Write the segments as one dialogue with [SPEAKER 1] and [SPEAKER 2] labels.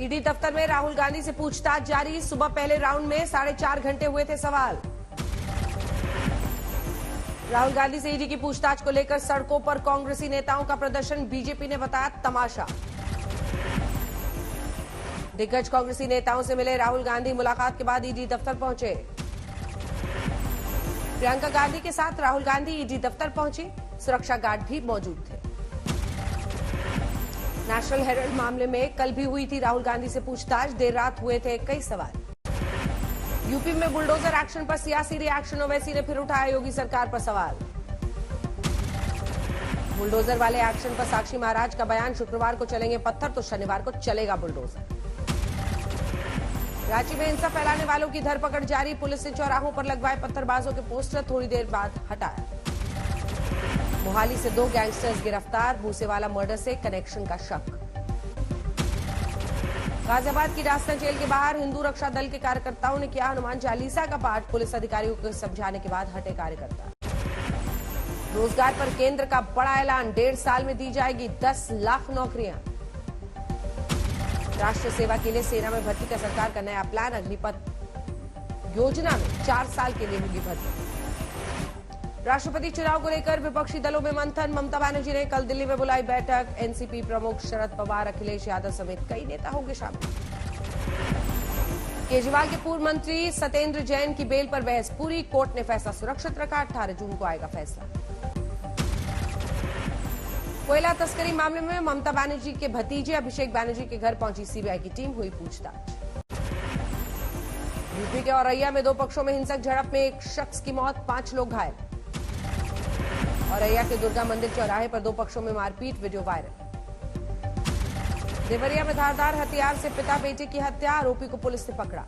[SPEAKER 1] ED दफ्तर में राहुल गांधी से पूछताछ जारी। सुबह पहले राउंड में 4.5 घंटे हुए थे सवाल। राहुल गांधी से ईडी की पूछताछ को लेकर सड़कों पर कांग्रेसी नेताओं का प्रदर्शन, बीजेपी ने बताया तमाशा। दिग्गज कांग्रेसी नेताओं से मिले राहुल गांधी, मुलाकात के बाद ईडी दफ्तर पहुंचे। प्रियंका गांधी के साथ राहुल गांधी ईडी दफ्तर पहुंची, सुरक्षा गार्ड भी मौजूद थे। नेशनल हेराल्ड मामले में कल भी हुई थी राहुल गांधी से पूछताछ, देर रात हुए थे कई सवाल। यूपी में बुलडोजर एक्शन पर सियासी रिएक्शन, ओवैसी ने फिर उठाया योगी सरकार पर सवाल। बुलडोजर वाले एक्शन पर साक्षी महाराज का बयान, शुक्रवार को चलेंगे पत्थर तो शनिवार को चलेगा बुलडोजर। रांची में हिंसा फैलाने वालों की धरपकड़ जारी, पुलिस ने चौराहों पर लगवाए पत्थरबाजों के पोस्टर, थोड़ी देर बाद हटाया। मोहाली से 2 गैंगस्टर्स गिरफ्तार, भूसेवाला मर्डर से कनेक्शन का शक। गाजियाबाद की डास्ता जेल के बाहर हिंदू रक्षा दल के कार्यकर्ताओं ने किया हनुमान चालीसा का पाठ, पुलिस अधिकारियों को समझाने के बाद हटे कार्यकर्ता। रोजगार पर केंद्र का बड़ा ऐलान, 1.5 साल में दी जाएगी 10 लाख नौकरियां। राष्ट्र सेवा के लिए सेना में भर्ती का सरकार का नया प्लान, अग्निपथ योजना में 4 साल के लिए होगी भर्ती। राष्ट्रपति चुनाव को लेकर विपक्षी दलों में मंथन, ममता बनर्जी ने कल दिल्ली में बुलाई बैठक, एनसीपी प्रमुख शरद पवार, अखिलेश यादव समेत कई नेता होंगे शामिल। केजरीवाल के पूर्व मंत्री सत्येंद्र जैन की बेल पर बहस पूरी, कोर्ट ने फैसला सुरक्षित रखा, 18 जून को आएगा फैसला। कोयला तस्करी मामले में ममता बनर्जी के भतीजे अभिषेक बनर्जी के घर पहुंची सीबीआई की टीम, हुई पूछताछ। यूपी के औरैया में 2 पक्षों में हिंसक झड़प में 1 शख्स की मौत, 5 लोग घायल। औरैया के दुर्गा मंदिर चौराहे पर 2 पक्षों में मारपीट, वीडियो वायरल। देवरिया में धारदार हथियार से पिता बेटे की हत्या, आरोपी को पुलिस ने पकड़ा।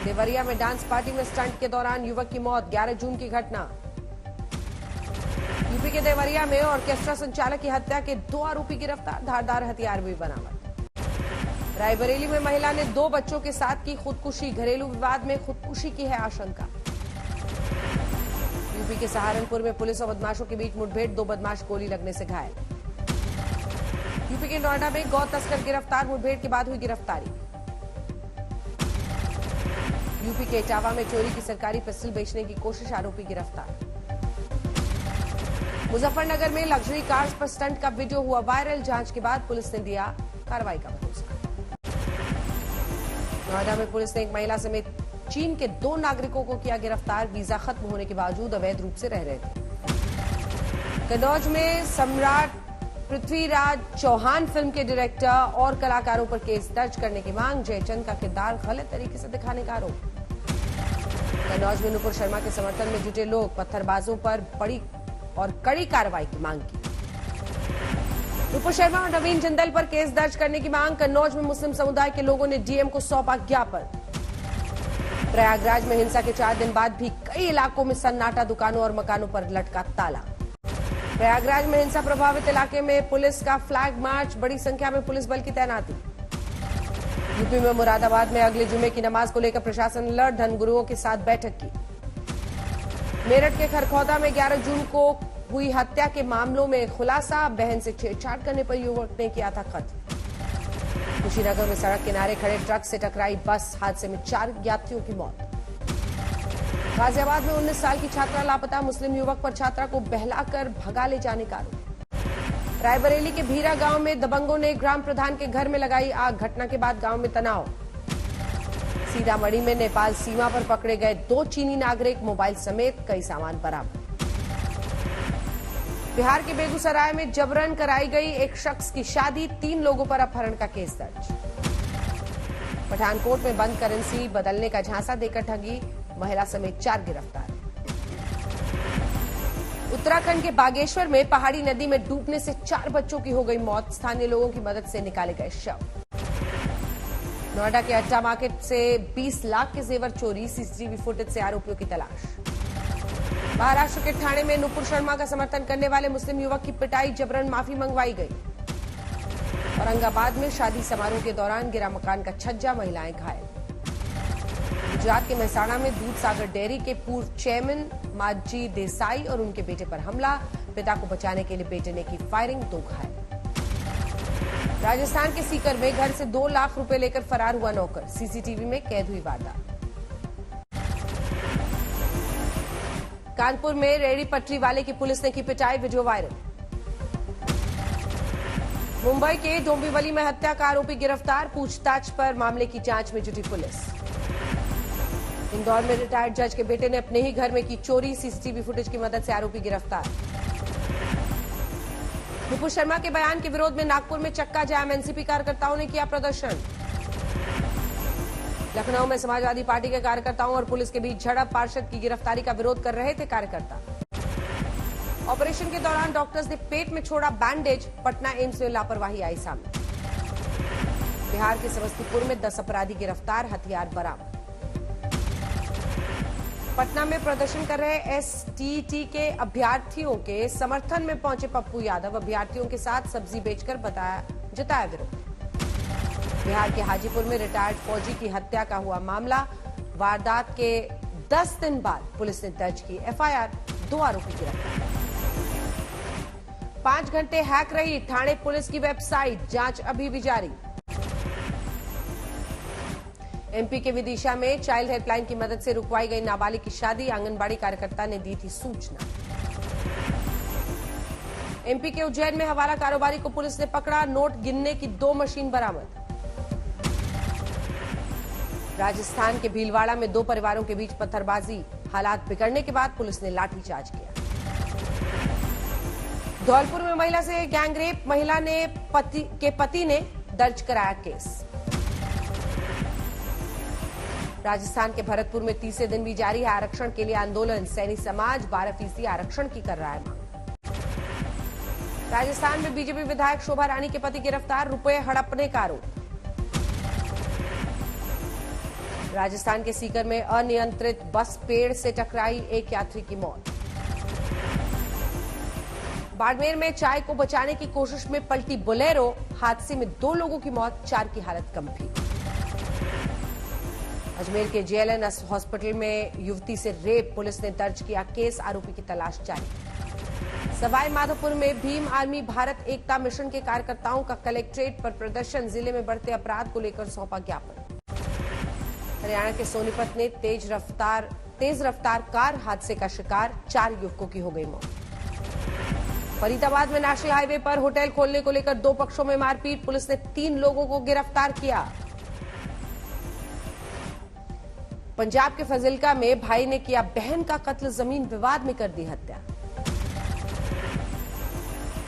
[SPEAKER 1] देवरिया में डांस पार्टी में स्टंट के दौरान युवक की मौत, 11 जून की घटना। यूपी के देवरिया में ऑर्केस्ट्रा संचालक की हत्या के 2 आरोपी गिरफ्तार, धारदार हथियार भी बरामद। रायबरेली में महिला ने 2 बच्चों के साथ की खुदकुशी, घरेलू विवाद में खुदकुशी की है आशंका। यूपी के सहारनपुर में पुलिस और बदमाशों के बीच मुठभेड़, 2 बदमाश गोली लगने से घायल। यूपी के नोएडा में गौ तस्कर गिरफ्तार, मुठभेड़ के बाद हुई गिरफ्तारी। यूपी के इटावा में चोरी की सरकारी पिस्टल बेचने की कोशिश, आरोपी गिरफ्तार। मुजफ्फरनगर में लग्जरी कार्स पर स्टंट का वीडियो हुआ वायरल, जांच के बाद पुलिस ने दिया कार्रवाई का भरोसा। नोएडा में पुलिस ने एक महिला समेत चीन के 2 नागरिकों को किया गिरफ्तार, वीजा खत्म होने के बावजूद अवैध रूप से रह रहे थे। कन्नौज में सम्राट पृथ्वीराज चौहान फिल्म के डायरेक्टर और कलाकारों पर केस दर्ज करने की मांग, जयचंद का किरदार गलत तरीके से दिखाने का आरोप। कन्नौज में नुपुर शर्मा के समर्थन में जुटे लोग पत्थरबाजों पर बड़ी और कड़ी कार्रवाई की मांग की। नुपुर शर्मा और नवीन जिंदल पर केस दर्ज करने की मांग, कन्नौज में मुस्लिम समुदाय के लोगों ने डीएम को सौंपा ज्ञापन। प्रयागराज में हिंसा के 4 दिन बाद भी कई इलाकों में सन्नाटा, दुकानों और मकानों पर लटका ताला। प्रयागराज में हिंसा प्रभावित इलाके में पुलिस का फ्लैग मार्च, बड़ी संख्या में पुलिस बल की तैनाती। यूपी में मुरादाबाद में अगले जुमे की नमाज को लेकर प्रशासन अलर्ट, धर्मगुरुओं के साथ बैठक की। मेरठ के खरखौदा में 11 जून को हुई हत्या के मामलों में खुलासा, बहन से छेड़छाड़ करने पर युवक ने किया था खत्म। कुशीनगर में सड़क किनारे खड़े ट्रक से टकराई बस, हादसे में 4 यात्रियों की मौत। गाजियाबाद में 19 साल की छात्रा लापता, मुस्लिम युवक पर छात्रा को बहलाकर भगा ले जाने का आरोप। रायबरेली के भीरा गांव में दबंगों ने ग्राम प्रधान के घर में लगाई आग, घटना के बाद गांव में तनाव। सीतामढ़ी में नेपाल सीमा पर पकड़े गए 2 चीनी नागरिक, मोबाइल समेत कई सामान बरामद। बिहार के बेगूसराय में जबरन कराई गई एक शख्स की शादी, 3 लोगों पर अपहरण का केस दर्ज। पठानकोट में बंद करेंसी बदलने का झांसा देकर ठगी, महिला समेत 4 गिरफ्तार। उत्तराखंड के बागेश्वर में पहाड़ी नदी में डूबने से 4 बच्चों की हो गई मौत, स्थानीय लोगों की मदद से निकाले गए शव। नोएडा के अट्टा मार्केट से 20 लाख के जेवर चोरी, सीसीटीवी फुटेज से आरोपियों की तलाश। महाराष्ट्र के ठाणे में नुपुर शर्मा का समर्थन करने वाले मुस्लिम युवक की पिटाई, जबरन माफी मंगवाई गई। औरंगाबाद में शादी समारोह के दौरान गिरा मकान का छज्जा, महिलाएं घायल। गुजरात के मेहसाणा में दूध सागर डेयरी के पूर्व चेयरमैन माजी देसाई और उनके बेटे पर हमला, पिता को बचाने के लिए बेटे ने की फायरिंग, 2 घायल। राजस्थान के सीकर में घर से 2 लाख रुपए लेकर फरार हुआ नौकर, सीसीटीवी में कैद हुई वारदात। कानपुर में रेहड़ी पटरी वाले की पुलिस ने की पिटाई, वीडियो वायरल। मुंबई के डोंबिवली में हत्या का आरोपी गिरफ्तार, पूछताछ पर मामले की जांच में जुटी पुलिस। इंदौर में रिटायर्ड जज के बेटे ने अपने ही घर में की चोरी, सीसीटीवी फुटेज की मदद से आरोपी गिरफ्तार। नुपुर शर्मा के बयान के विरोध में नागपुर में चक्का जाम, एनसीपी कार्यकर्ताओं ने किया प्रदर्शन। लखनऊ में समाजवादी पार्टी के कार्यकर्ताओं और पुलिस के बीच झड़प, पार्षद की गिरफ्तारी का विरोध कर रहे थे कार्यकर्ता। ऑपरेशन के दौरान डॉक्टर्स ने पेट में छोड़ा बैंडेज, पटना एम्स में लापरवाही आई सामने। बिहार के समस्तीपुर में 10 अपराधी गिरफ्तार, हथियार बरामद। पटना में प्रदर्शन कर रहे एसटीटी के अभ्यर्थियों के समर्थन में पहुंचे पप्पू यादव, अभ्यर्थियों के साथ सब्जी बेचकर जताया विरोध। बिहार के हाजीपुर में रिटायर्ड फौजी की हत्या का हुआ मामला, वारदात के 10 दिन बाद पुलिस ने दर्ज की एफआईआर, 2 आरोपी गिरफ्तार। 5 घंटे हैक रही ठाणे पुलिस की वेबसाइट, जांच अभी भी जारी। एमपी के विदिशा में चाइल्ड हेल्पलाइन की मदद से रुकवाई गई नाबालिग की शादी, आंगनबाड़ी कार्यकर्ता ने दी थी सूचना। एमपी के उज्जैन में हवाला कारोबारी को पुलिस ने पकड़ा, नोट गिनने की 2 मशीन बरामद। राजस्थान के भीलवाड़ा में 2 परिवारों के बीच पत्थरबाजी, हालात बिगड़ने के बाद पुलिस ने लाठीचार्ज किया। धौलपुर में महिला से गैंगरेप, महिला ने पति ने दर्ज कराया केस। राजस्थान के भरतपुर में तीसरे दिन भी जारी है आरक्षण के लिए आंदोलन, सैनी समाज 12% आरक्षण की कर रहा है मांग। राजस्थान में बीजेपी विधायक शोभा रानी के पति गिरफ्तार, रुपए हड़पने का आरोप। राजस्थान के सीकर में अनियंत्रित बस पेड़ से टकराई, 1 यात्री की मौत। बाड़मेर में चाय को बचाने की कोशिश में पलटी बोलेरो, हादसे में 2 लोगों की मौत, 4 की हालत गंभीर। अजमेर के जेएलएन हॉस्पिटल में युवती से रेप, पुलिस ने दर्ज किया केस, आरोपी की तलाश जारी। सवाई माधोपुर में भीम आर्मी भारत एकता मिशन के कार्यकर्ताओं का कलेक्ट्रेट पर प्रदर्शन, जिले में बढ़ते अपराध को लेकर सौंपा ज्ञापन। हरियाणा के सोनीपत में तेज रफ्तार कार हादसे का शिकार, 4 युवकों की हो गई मौत। फरीदाबाद में नेशनल हाईवे पर होटल खोलने को लेकर 2 पक्षों में मारपीट, पुलिस ने 3 लोगों को गिरफ्तार किया। पंजाब के फजिल्का में भाई ने किया बहन का कत्ल, जमीन विवाद में कर दी हत्या।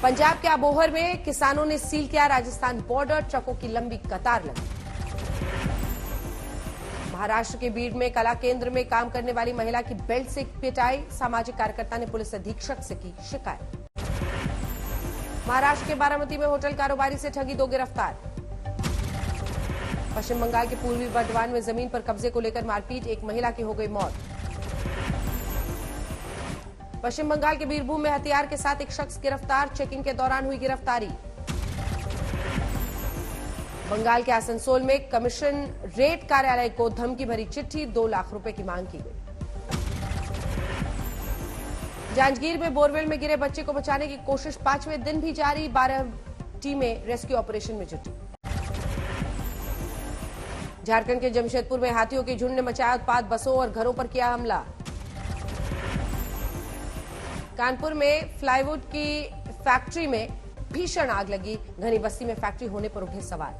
[SPEAKER 1] पंजाब के अबोहर में किसानों ने सील किया राजस्थान बॉर्डर, ट्रकों की लंबी कतार लगी। महाराष्ट्र के बीड में कला केंद्र में काम करने वाली महिला की बेल्ट से पिटाई, सामाजिक कार्यकर्ता ने पुलिस अधीक्षक से की शिकायत। महाराष्ट्र के बारामती में होटल कारोबारी से ठगी, 2 गिरफ्तार। पश्चिम बंगाल के पूर्वी बर्धमान में जमीन पर कब्जे को लेकर मारपीट, 1 महिला की हो गई मौत। पश्चिम बंगाल के बीरभूम में हथियार के साथ एक शख्स गिरफ्तार, चेकिंग के दौरान हुई गिरफ्तारी। बंगाल के आसनसोल में कमिश्नरेट कार्यालय को धमकी भरी चिट्ठी, 2 लाख रुपए की मांग की गई। जांजगीर में बोरवेल में गिरे बच्चे को बचाने की कोशिश 5वें दिन भी जारी, 12 टीमें रेस्क्यू ऑपरेशन में जुटी। झारखंड के जमशेदपुर में हाथियों के झुंड ने मचाया उत्पात, बसों और घरों पर किया हमला। कानपुर में प्लाईवुड की फैक्ट्री में भीषण आग लगी, घनी बस्ती में फैक्ट्री होने पर उठे सवाल।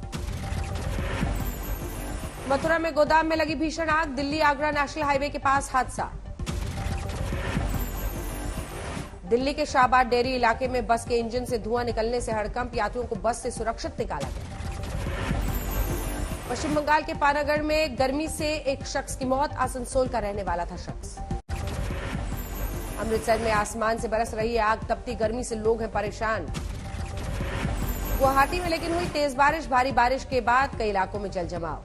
[SPEAKER 1] मथुरा में गोदाम में लगी भीषण आग, दिल्ली आगरा नेशनल हाईवे के पास हादसा। दिल्ली के शाहबाद डेयरी इलाके में बस के इंजन से धुआं निकलने से हड़कंप, यात्रियों को बस से सुरक्षित निकाला गया। पश्चिम बंगाल के पानागढ़ में गर्मी से एक शख्स की मौत, आसनसोल का रहने वाला था शख्स। अमृतसर में आसमान से बरस रही है आग, तपती गर्मी से लोग हैं परेशान। गुवाहाटी में लेकिन हुई तेज बारिश, भारी बारिश के बाद कई इलाकों में जल जमाव।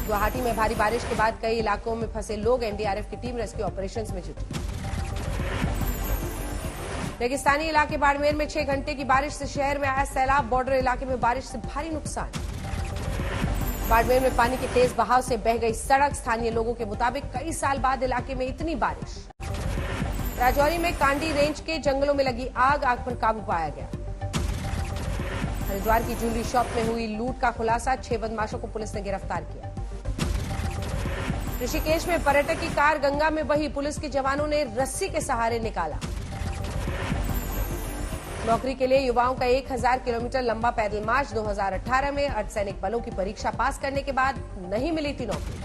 [SPEAKER 1] गुवाहाटी में भारी बारिश के बाद कई इलाकों में फंसे लोग, एनडीआरएफ की टीम रेस्क्यू ऑपरेशंस में जुटी। रेगिस्तानी इलाके बाड़मेर में 6 घंटे की बारिश से शहर में आया सैलाब, बॉर्डर इलाके में बारिश से भारी नुकसान। बाड़मेर में पानी के तेज बहाव से बह गई सड़क, स्थानीय लोगों के मुताबिक कई साल बाद इलाके में इतनी बारिश। राजौरी में कांडी रेंज के जंगलों में लगी आग पर काबू पाया गया। हरिद्वार की ज्वेलरी शॉप में हुई लूट का खुलासा, 6 बदमाशों को पुलिस ने गिरफ्तार किया। ऋषिकेश में पर्यटक की कार गंगा में बही, पुलिस के जवानों ने रस्सी के सहारे निकाला। नौकरी के लिए युवाओं का 1000 किलोमीटर लंबा पैदल मार्च, 2018 में अर्धसैनिक बलों की परीक्षा पास करने के बाद नहीं मिली थी नौकरी।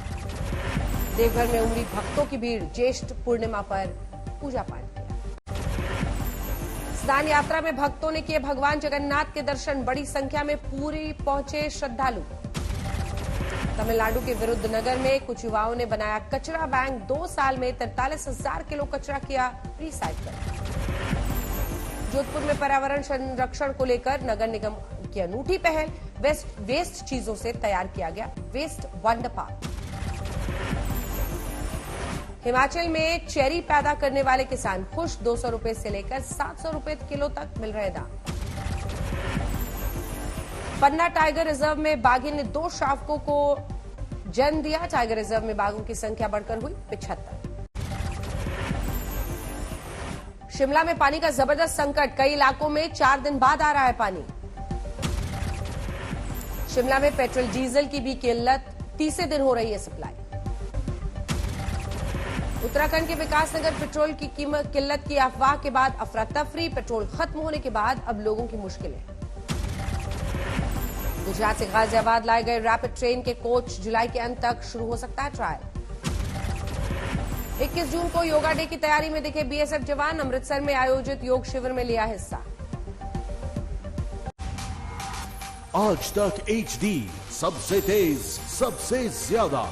[SPEAKER 1] देवघर में उमड़ी भक्तों की भीड़, ज्येष्ठ पूर्णिमा पर पूजा पाठ किया। स्नान यात्रा में भक्तों ने किए भगवान जगन्नाथ के दर्शन, बड़ी संख्या में पूरी पहुंचे श्रद्धालु। तमिलनाडु के विरुद्धनगर में कुछ युवाओं ने बनाया कचरा बैंक, 2 साल में 43,000 किलो कचरा किया रिसाइकल। जोधपुर में पर्यावरण संरक्षण को लेकर नगर निगम की अनूठी पहल, वेस्ट चीजों से तैयार किया गया वेस्ट वंडर पार्क। हिमाचल में चेरी पैदा करने वाले किसान खुश, 200 रुपए से लेकर 700 रुपए किलो तक मिल रहे दाम। पन्ना टाइगर रिजर्व में बाघी ने 2 शावकों को जन्म दिया, टाइगर रिजर्व में बाघों की संख्या बढ़कर हुई 75। शिमला में पानी का जबरदस्त संकट, कई इलाकों में 4 दिन बाद आ रहा है पानी। शिमला में पेट्रोल डीजल की भी किल्लत, तीसरे दिन हो रही है सप्लाई। उत्तराखंड के विकासनगर पेट्रोल की किल्लत की अफवाह के बाद अफरा तफरी, पेट्रोल खत्म होने के बाद अब लोगों की मुश्किलें। गुजरात से गाजियाबाद लाए गए रैपिड ट्रेन के कोच जुलाई के अंत तक शुरू हो सकता है ट्रायल। 21 जून को योगा डे की तैयारी में दिखे बीएसएफ जवान, अमृतसर में आयोजित योग शिविर में लिया हिस्सा।
[SPEAKER 2] आज तक HD सबसे तेज सबसे ज्यादा।